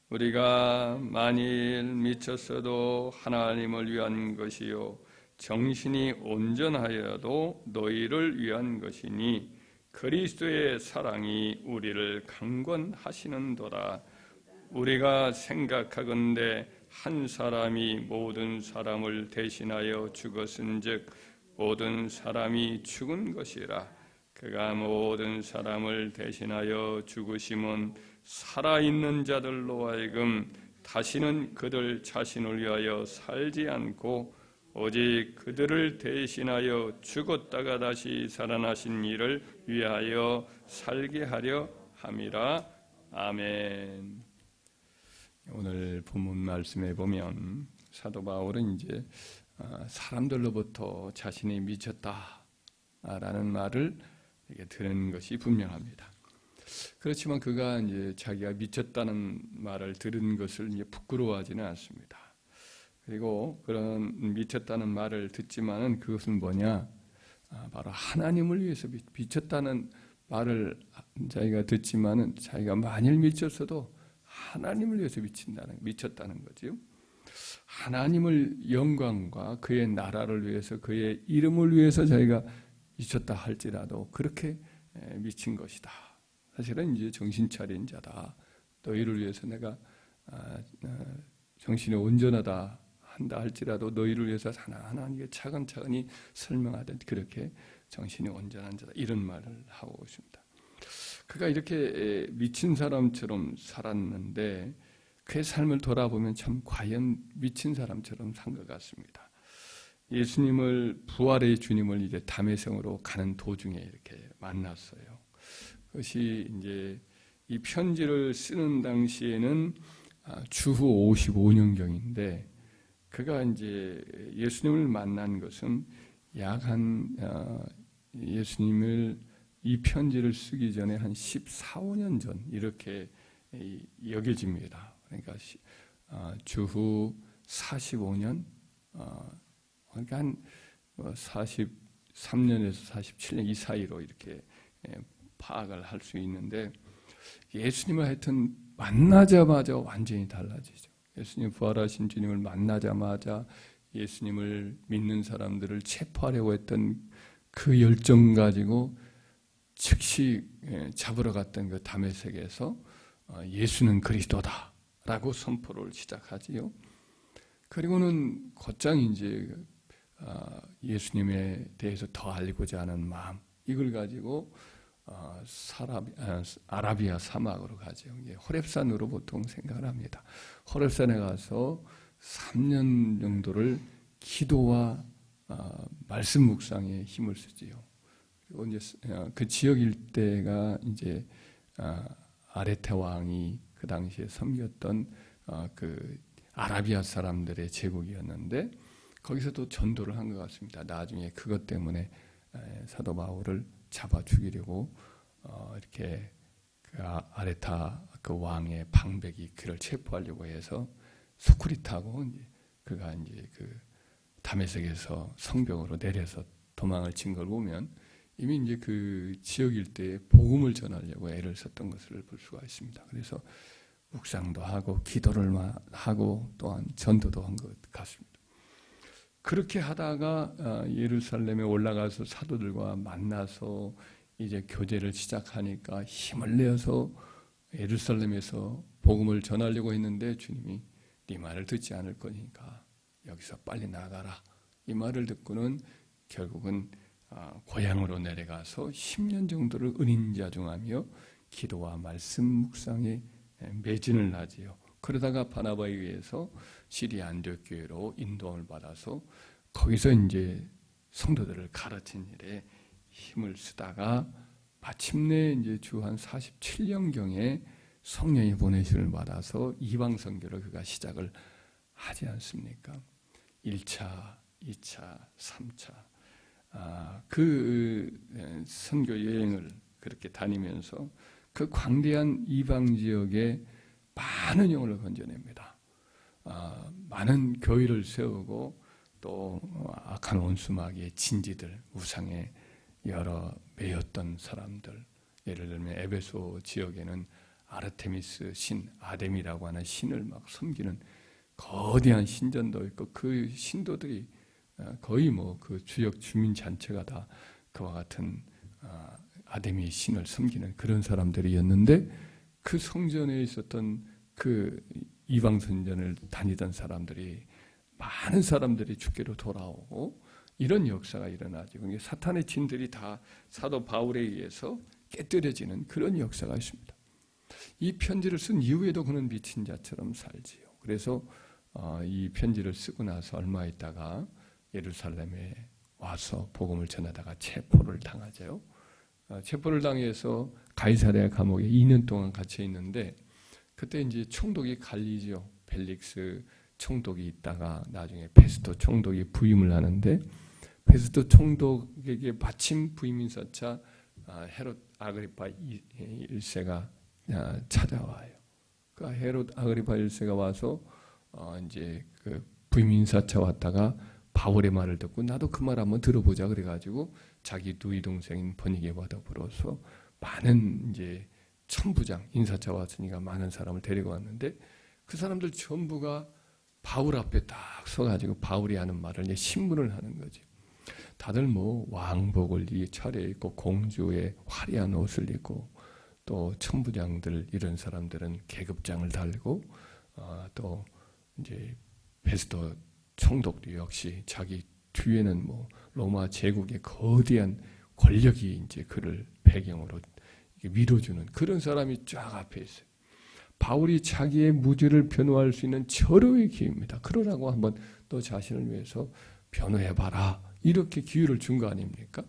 우리가 만일 미쳤어도 하나님을 위한 것이요 정신이 온전하여도 너희를 위한 것이니 그리스도의 사랑이 우리를 강권하시는도다. 우리가 생각하건대 한 사람이 모든 사람을 대신하여 죽었은즉 모든 사람이 죽은 것이라. 그가 모든 사람을 대신하여 죽으심은 살아있는 자들로 하여금 다시는 그들 자신을 위하여 살지 않고 오직 그들을 대신하여 죽었다가 다시 살아나신 이를 위하여 살게 하려 함이라. 아멘. 오늘 본문 말씀에 보면 사도 바울은 이제 사람들로부터 자신이 미쳤다라는 말을 이렇게 들은 것이 분명합니다. 그렇지만 그가 이제 자기가 미쳤다는 말을 들은 것을 이제 부끄러워하지는 않습니다. 그리고 그런 미쳤다는 말을 듣지만은 그것은 뭐냐? 바로 하나님을 위해서 미쳤다는 말을 자기가 듣지만은 자기가 만일 미쳤어도 하나님을 위해서 미쳤다는 거죠. 하나님을 영광과 그의 나라를 위해서 그의 이름을 위해서 자기가 미쳤다 할지라도 그렇게 미친 것이다. 사실은 이제 정신 차린 자다. 너희를 위해서 내가 정신이 온전하다 한다 할지라도 너희를 위해서 하나님께 차근차근히 설명하듯 그렇게 정신이 온전한 자다 이런 말을 하고 있습니다. 그가 이렇게 미친 사람처럼 살았는데 그의 삶을 돌아보면 참 과연 미친 사람처럼 산 것 같습니다. 예수님을 부활의 주님을 이제 담에성으로 가는 도중에 이렇게 만났어요. 그것이 이제 이 편지를 쓰는 당시에는 주후 55년경인데 그가 이제 예수님을 만난 것은 약 예수님을 이 편지를 쓰기 전에 한 14, 15년 전 이렇게 여겨집니다. 그러니까 주후 45년, 그러니까 한 43년에서 47년 이 사이로 이렇게 파악을 할 수 있는데 예수님을 하여튼 만나자마자 완전히 달라지죠. 예수님 부활하신 주님을 만나자마자 예수님을 믿는 사람들을 체포하려고 했던 그 열정 가지고 즉시 잡으러 갔던 그 다메섹에서 예수는 그리스도다라고 선포를 시작하지요. 그리고는 곧장 이제 예수님에 대해서 더 알고자 하는 마음 이걸 가지고 아라비아 사막으로 가죠. 호렙산으로 보통 생각을 합니다. 호렙산에 가서 3년 정도를 기도와 말씀 묵상에 힘을 쓰지요. 그리고 이제 그 지역 일대가 이제 아레테 왕이 그 당시에 섬겼던 그 아라비아 사람들의 제국이었는데 거기서도 전도를 한 것 같습니다. 나중에 그것 때문에 사도 바울을 잡아 죽이려고 이렇게 그 아레타 그 왕의 방백이 그를 체포하려고 해서 소쿠리타고 그가 이제 그 다메섹에서 성벽으로 내려서 도망을 친 걸 보면 이미 이제 그 지역 일대에 복음을 전하려고 애를 썼던 것을 볼 수가 있습니다. 그래서 묵상도 하고 기도를 하고 또한 전도도 한 것 같습니다. 그렇게 하다가 예루살렘에 올라가서 사도들과 만나서 이제 교제를 시작하니까 힘을 내어서 예루살렘에서 복음을 전하려고 했는데 주님이 네 말을 듣지 않을 거니까 여기서 빨리 나가라. 이 말을 듣고는 결국은 고향으로 내려가서 10년 정도를 은인자중하며 기도와 말씀 묵상에 매진을 하지요. 그러다가 바나바에 의해서 시리아 안디옥 교회로 인도함을 받아서 거기서 이제 성도들을 가르친 일에 힘을 쓰다가 마침내 이제 주 한 47년경에 성령의 보내심을 받아서 이방 선교를 그가 시작을 하지 않습니까? 1차, 2차, 3차 그 선교 여행을 그렇게 다니면서 그 광대한 이방 지역에 많은 영혼을 건져냅니다. 많은 교회를 세우고 또 악한 원수마귀의 진지들, 우상에 여러 매였던 사람들, 예를 들면 에베소 지역에는 아르테미스 신, 아뎀이라고 하는 신을 막 섬기는 거대한 신전도 있고 그 신도들이 거의 뭐 그 지역 주민 전체가 다 그와 같은 아데미 신을 섬기는 그런 사람들이었는데 그 성전에 있었던 그 이방 선전을 다니던 사람들이 많은 사람들이 주께로 돌아오고 이런 역사가 일어나죠. 사탄의 진들이 다 사도 바울에 의해서 깨뜨려지는 그런 역사가 있습니다. 이 편지를 쓴 이후에도 그는 미친 자처럼 살지요. 그래서 이 편지를 쓰고 나서 얼마 있다가 예루살렘에 와서 복음을 전하다가 체포를 당하죠. 체포를 당해서 가이사랴 감옥에 2년 동안 갇혀 있는데 그때 이제 총독이 갈리죠. 벨릭스 총독이 있다가 나중에 베스도 총독이 부임을 하는데 베스도 총독에게 마침 부임인사차 헤롯 아그리파 1세가 찾아와요. 그 헤롯 아그리파 1세가 와서 이제 그 부임인사차 왔다가 바울의 말을 듣고 나도 그 말 한번 들어보자 그래가지고 자기 누이 동생인 버니게와 더불어서 많은 이제 천부장 인사차 왔으니까 많은 사람을 데리고 왔는데 그 사람들 전부가 바울 앞에 딱 서가지고 바울이 하는 말을 이제 신문을 하는 거지. 다들 뭐 왕복을 차려입고 공주의 화려한 옷을 입고 또 천부장들 이런 사람들은 계급장을 달고 또 이제 베스도 총독도 역시 자기 뒤에는 뭐 로마 제국의 거대한 권력이 이제 그를 배경으로 밀어주는 그런 사람이 쫙 앞에 있어요. 바울이 자기의 무죄를 변호할 수 있는 절호의 기회입니다. 그러라고 한번 너 자신을 위해서 변호해봐라. 이렇게 기회를 준 거 아닙니까?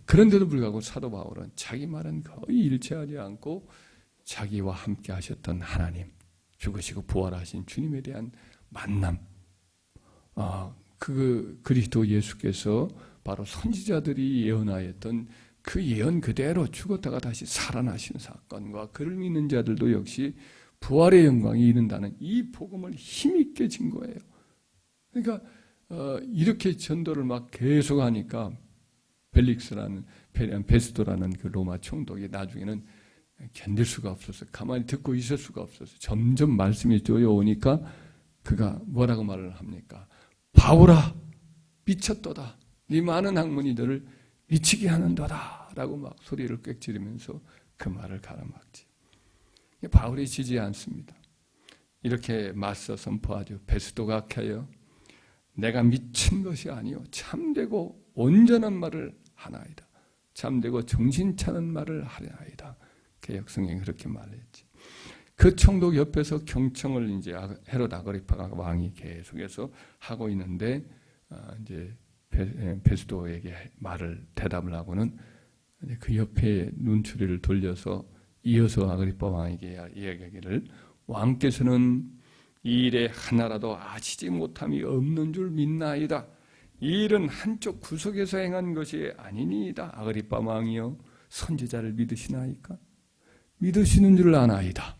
그런데도 불구하고 사도 바울은 자기 말은 거의 일치하지 않고 자기와 함께 하셨던 하나님, 죽으시고 부활하신 주님에 대한 만남, 그 그리스도 예수께서 바로 선지자들이 예언하였던 그 예언 그대로 죽었다가 다시 살아나신 사건과 그를 믿는 자들도 역시 부활의 영광이 이른다는 이 복음을 힘있게 진 거예요. 그러니까 이렇게 전도를 막 계속 하니까 벨릭스라는 베스도라는 그 로마 총독이 나중에는 견딜 수가 없어서 가만히 듣고 있을 수가 없어서 점점 말씀이 쪼여오니까 그가 뭐라고 말을 합니까? 바울아 미쳤도다. 네 많은 학문이 너를 미치게 하는도다 라고 막 소리를 꽥 지르면서 그 말을 가로막지. 바울이 지지 않습니다. 이렇게 맞서 선포하죠. 베스도가 켜요. 내가 미친 것이 아니요 참되고 온전한 말을 하나이다. 참되고 정신 차는 말을 하나이다. 개역성경이 그렇게 말했지. 그 총독 옆에서 경청을 이제 헤롯 아그리파가 왕이 계속해서 하고 있는데 이제 베스도에게 대답을 하고는 그 옆에 눈초리를 돌려서 이어서 아그리파 왕에게 이야기하기를 왕께서는 이 일에 하나라도 아시지 못함이 없는 줄 믿나이다. 이 일은 한쪽 구석에서 행한 것이 아니니이다. 아그리파 왕이여 선지자를 믿으시나이까? 믿으시는 줄 아나이다.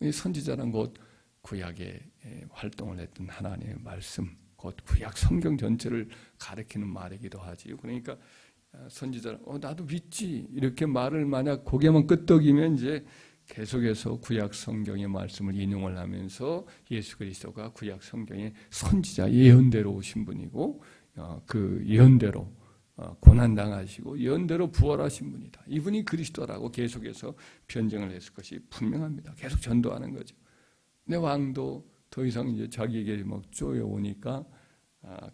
이 선지자는 곧 구약에 활동을 했던 하나님의 말씀, 곧 구약 성경 전체를 가리키는 말이기도 하지. 그러니까 선지자는 나도 믿지 이렇게 말을 만약 고개만 끄덕이면 이제 계속해서 구약 성경의 말씀을 인용을 하면서 예수 그리스도가 구약 성경의 선지자 예언대로 오신 분이고 그 예언대로 고난당하시고 예언대로 부활하신 분이다. 이분이 그리스도라고 계속해서 변증을 했을 것이 분명합니다. 계속 전도하는 거죠. 내 왕도 더 이상 이제 자기에게 막 쪼여오니까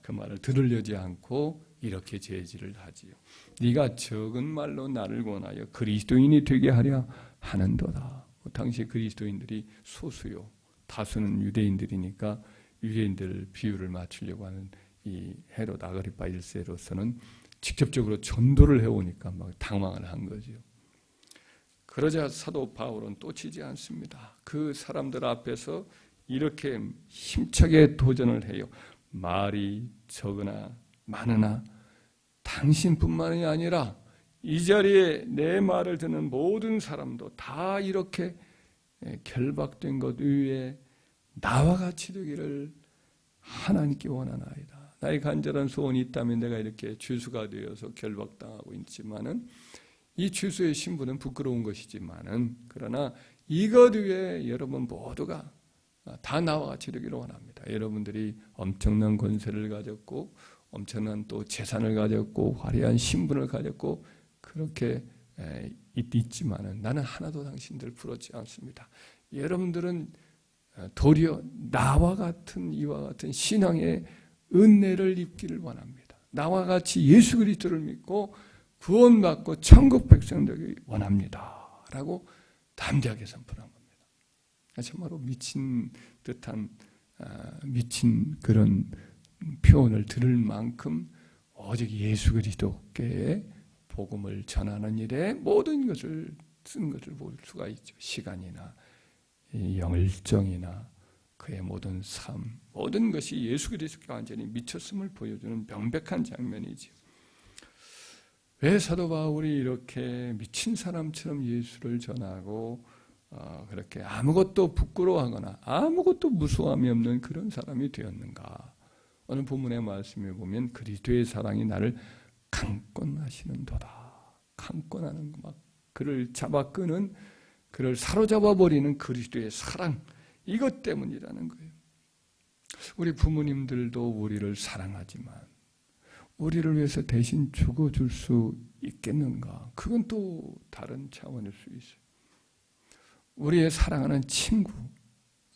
그 말을 들으려지 않고 이렇게 제지를 하지요. 네가 적은 말로 나를 권하여 그리스도인이 되게 하려 하는도다. 당시 그리스도인들이 소수요. 다수는 유대인들이니까 유대인들 비율을 맞추려고 하는 이 헤롯 아그리파 1세로서는 직접적으로 전도를 해오니까 막 당황을 한 거죠. 그러자 사도 바울은 또 지지 않습니다. 그 사람들 앞에서 이렇게 힘차게 도전을 해요. 말이 적으나 많으나 당신뿐만이 아니라 이 자리에 내 말을 듣는 모든 사람도 다 이렇게 결박된 것 위에 나와 같이 되기를 하나님께 원하나이다. 나의 간절한 소원이 있다면 내가 이렇게 죄수가 되어서 결박당하고 있지만은 이 죄수의 신분은 부끄러운 것이지만은 그러나 이것 위에 여러분 모두가 다 나와 같이 되기를 원합니다. 여러분들이 엄청난 권세를 가졌고 엄청난 또 재산을 가졌고 화려한 신분을 가졌고 그렇게 있지만은 나는 하나도 당신들 부럽지 않습니다. 여러분들은 도리어 나와 같은 이와 같은 신앙의 은혜를 입기를 원합니다. 나와 같이 예수 그리스도를 믿고 구원받고 천국 백성 되기 원합니다. 라고 담대하게 선포한 겁니다. 정말로 미친 듯한 미친 그런 표현을 들을 만큼 오직 예수 그리스도께 복음을 전하는 일에 모든 것을 쓰는 것을 볼 수가 있죠. 시간이나 열정이나 그의 모든 삶, 모든 것이 예수 그리스도께 완전히 미쳤음을 보여주는 명백한 장면이죠. 왜 사도 바울이 이렇게 미친 사람처럼 예수를 전하고 그렇게 아무것도 부끄러워하거나 아무것도 무서움이 없는 그런 사람이 되었는가? 오늘 본문의 말씀에 보면 그리스도의 사랑이 나를 강권하시는도다. 강권하는 막 그를 잡아 끄는, 그를 사로잡아 버리는 그리스도의 사랑, 이것 때문이라는 거예요. 우리 부모님들도 우리를 사랑하지만 우리를 위해서 대신 죽어줄 수 있겠는가? 그건 또 다른 차원일 수 있어요. 우리의 사랑하는 친구,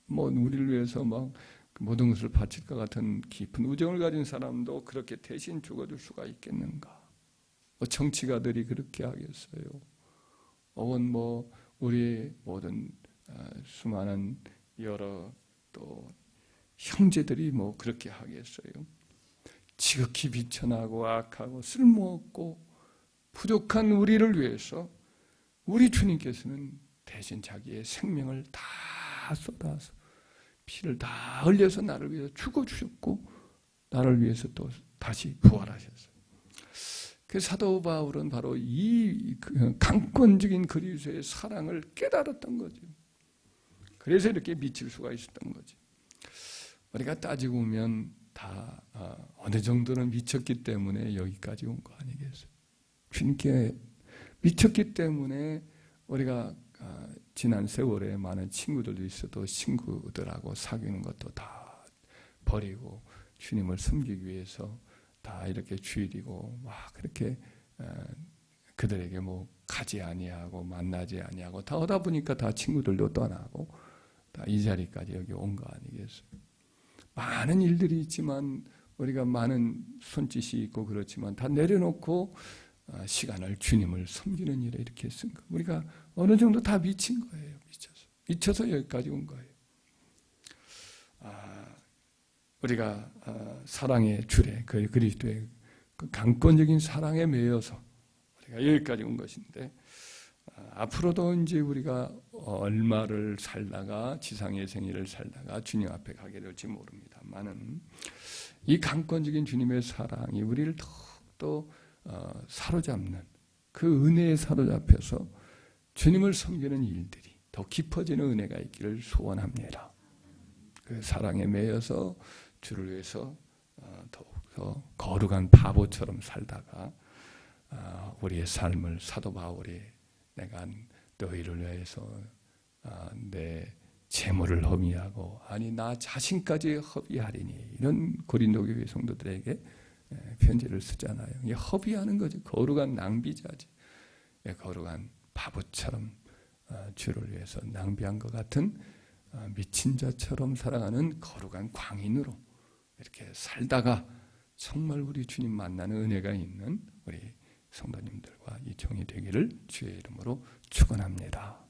우리를 위해서 막 모든 것을 바칠 것 같은 깊은 우정을 가진 사람도 그렇게 대신 죽어줄 수가 있겠는가? 정치가들이 그렇게 하겠어요. 혹은 우리의 모든 수많은 여러 또 형제들이 그렇게 하겠어요. 지극히 비천하고 악하고 쓸모없고 부족한 우리를 위해서 우리 주님께서는 대신 자기의 생명을 다 쏟아서 피를 다 흘려서 나를 위해서 죽어주셨고 나를 위해서 또 다시 부활하셨어요. 그 사도 바울은 바로 이 강권적인 그리스도의 사랑을 깨달았던 거죠. 그래서 이렇게 미칠 수가 있었던 거죠. 우리가 따지고 보면 다 어느 정도는 미쳤기 때문에 여기까지 온 거 아니겠어요? 주님께 미쳤기 때문에 우리가 지난 세월에 많은 친구들도 있어도 친구들하고 사귀는 것도 다 버리고 주님을 섬기기 위해서 다 이렇게 주일이고 막 그렇게 그들에게 가지 아니하고 만나지 아니하고 다 오다 보니까 다 친구들도 떠나고 다 이 자리까지 여기 온 거 아니겠어요? 많은 일들이 있지만 우리가 많은 손짓이 있고 그렇지만 다 내려놓고 시간을 주님을 섬기는 일에 이렇게 쓴 거. 우리가 어느 정도 다 미친 거예요. 미쳐서 여기까지 온 거예요. 우리가 사랑의 줄에 그 그리스도의 그 강권적인 사랑에 매여서 우리가 여기까지 온 것인데 앞으로도 이제 우리가 얼마를 살다가 지상의 생일을 살다가 주님 앞에 가게 될지 모릅니다만은 이 강권적인 주님의 사랑이 우리를 더욱더 사로잡는 그 은혜에 사로잡혀서 주님을 섬기는 일들이 더 깊어지는 은혜가 있기를 소원합니다. 그 사랑에 매여서 주를 위해서 더욱더 거룩한 바보처럼 살다가 우리의 삶을 사도 바울이 내가 너희를 위해서 내 재물을 허비하고 아니 나 자신까지 허비하리니 이런 고린도 교회 성도들에게 편지를 쓰잖아요. 이게 허비하는 거죠. 거룩한 낭비자지. 거룩한 바보처럼 주를 위해서 낭비한 것 같은 미친 자처럼 살아가는 거룩한 광인으로 이렇게 살다가 정말 우리 주님 만나는 은혜가 있는 우리 성도님들과 이 종이 되기를 주의 이름으로 축원합니다.